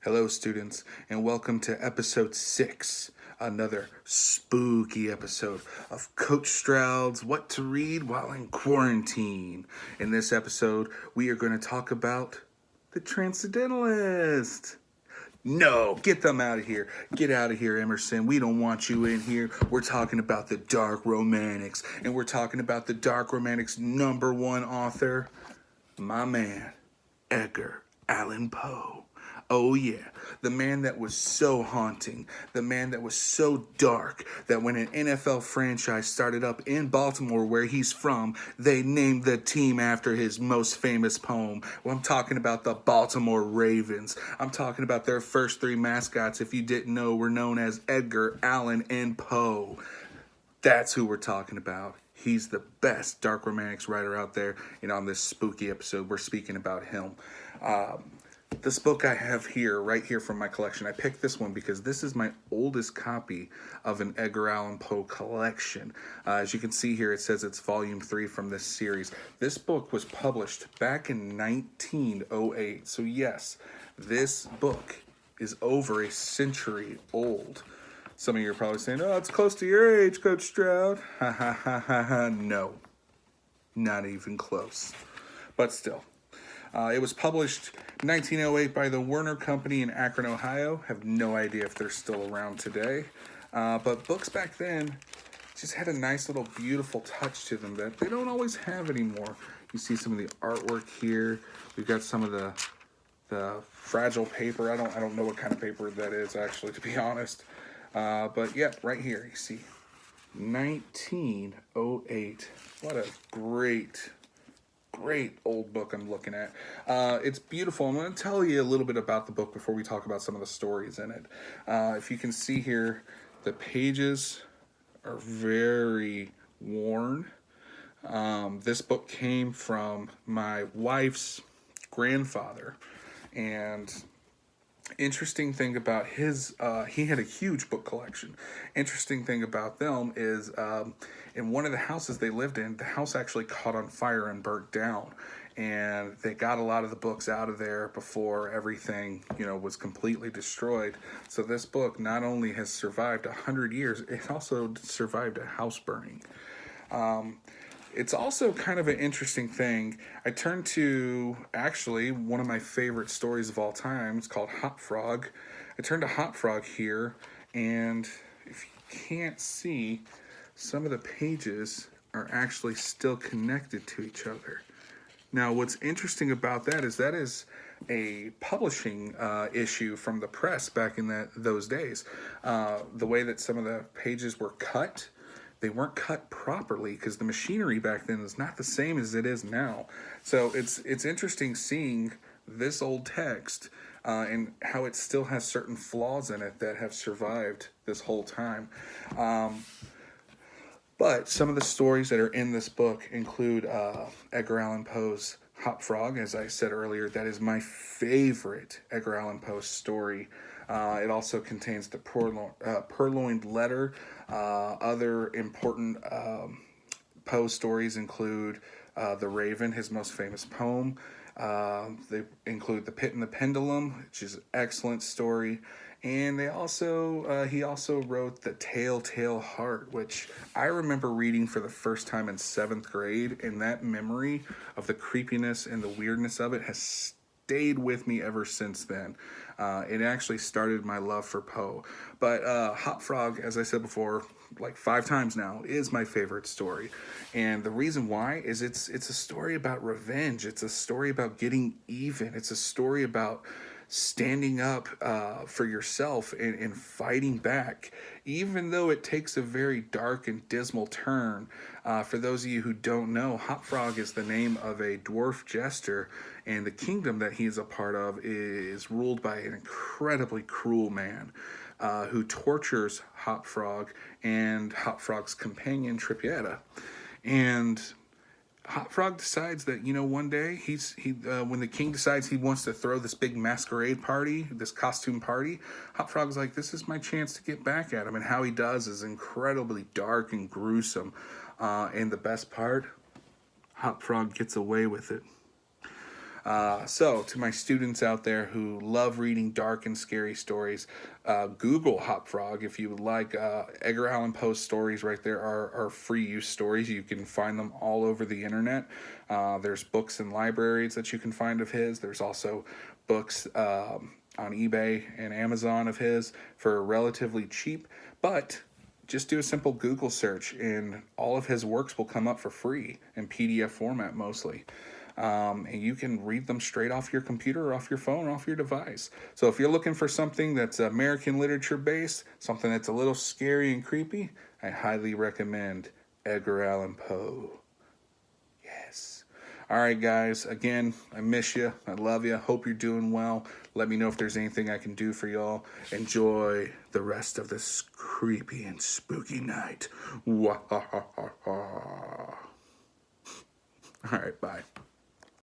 Hello, students, and welcome to episode 6, another spooky episode of Coach Stroud's What to Read While in Quarantine. In this episode, we are going to talk about The Transcendentalist. No, get them out of here. Get out of here, Emerson. We don't want you in here. We're talking about the Dark Romantics, and we're talking about the Dark Romantics' #1 author, my man, Edgar Allan Poe. Oh yeah, the man that was so haunting, the man that was so dark that when an NFL franchise started up in Baltimore where he's from, they named the team after his most famous poem. Well, I'm talking about the Baltimore Ravens. I'm talking about their first 3 mascots, if you didn't know, were known as Edgar Allan and Poe. That's who we're talking about. He's the best Dark Romantics writer out there, and on this spooky episode, we're speaking about him. This book I have here, right here from my collection, I picked this one because this is my oldest copy of an Edgar Allan Poe collection. As you can see here, it says it's volume 3 from this series. This book was published back in 1908. So yes, this book is over a century old. Some of you are probably saying, oh, it's close to your age, Coach Stroud. Ha ha ha ha ha. No, not even close. But still. It was published 1908 by the Werner Company in Akron, Ohio. Have no idea if they're still around today. But books back then just had a nice little beautiful touch to them that they don't always have anymore. You see some of the artwork here. We've got some of the fragile paper. I don't know what kind of paper that is, actually, to be honest. But yeah, right here you see 1908. What a great old book I'm looking at. It's beautiful. I'm going to tell you a little bit about the book before we talk about some of the stories in it. If you can see here, the pages are very worn. This book came from my wife's grandfather, and interesting thing about his, he had a huge book collection. Interesting thing about them is in one of the houses they lived in, the house actually caught on fire and burnt down. And they got a lot of the books out of there before everything, was completely destroyed. So this book not only has survived 100 years, it also survived a house burning. It's also kind of an interesting thing. I turned to, actually, one of my favorite stories of all time. It's called Hop Frog. I turned to Hop Frog here, and if you can't see, some of the pages are actually still connected to each other. Now, what's interesting about that is a publishing issue from the press back in those days. The way that some of the pages were cut, they weren't cut properly because the machinery back then is not the same as it is now. So it's interesting seeing this old text and how it still has certain flaws in it that have survived this whole time. But some of the stories that are in this book include Edgar Allan Poe's Hop Frog. As I said earlier, that is my favorite Edgar Allan Poe story. It also contains the Purloined Letter. Other important Poe stories include The Raven, his most famous poem. They include The Pit and the Pendulum, which is an excellent story. And he also wrote The Telltale Heart, which I remember reading for the first time in 7th grade, and that memory of the creepiness and the weirdness of it has stayed with me ever since then. It actually started my love for Poe. But Hop Frog, as I said before, like 5 times now, is my favorite story. And the reason why is it's a story about revenge. It's a story about getting even. It's a story about standing up for yourself and fighting back, even though it takes a very dark and dismal turn. For those of you who don't know, Hop Frog is the name of a dwarf jester, and the kingdom that he is a part of is ruled by an incredibly cruel man who tortures Hop Frog and Hop Frog's companion, Tripietta. And Hop Frog decides that, one day when the king decides he wants to throw this big masquerade party, this costume party, Hop Frog's like, this is my chance to get back at him. And how he does is incredibly dark and gruesome. And the best part, Hop Frog gets away with it. So, to my students out there who love reading dark and scary stories, Google Hop Frog if you would like. Edgar Allen Poe's stories right there are free use stories. You can find them all over the internet. There's books and libraries that you can find of his. There's also books on eBay and Amazon of his for relatively cheap, but just do a simple Google search and all of his works will come up for free in PDF format mostly. And you can read them straight off your computer or off your phone or off your device. So if you're looking for something that's American literature based, something that's a little scary and creepy, I highly recommend Edgar Allan Poe. Yes. All right, guys. Again, I miss you. I love you. Hope you're doing well. Let me know if there's anything I can do for y'all. Enjoy the rest of this creepy and spooky night. All right, bye.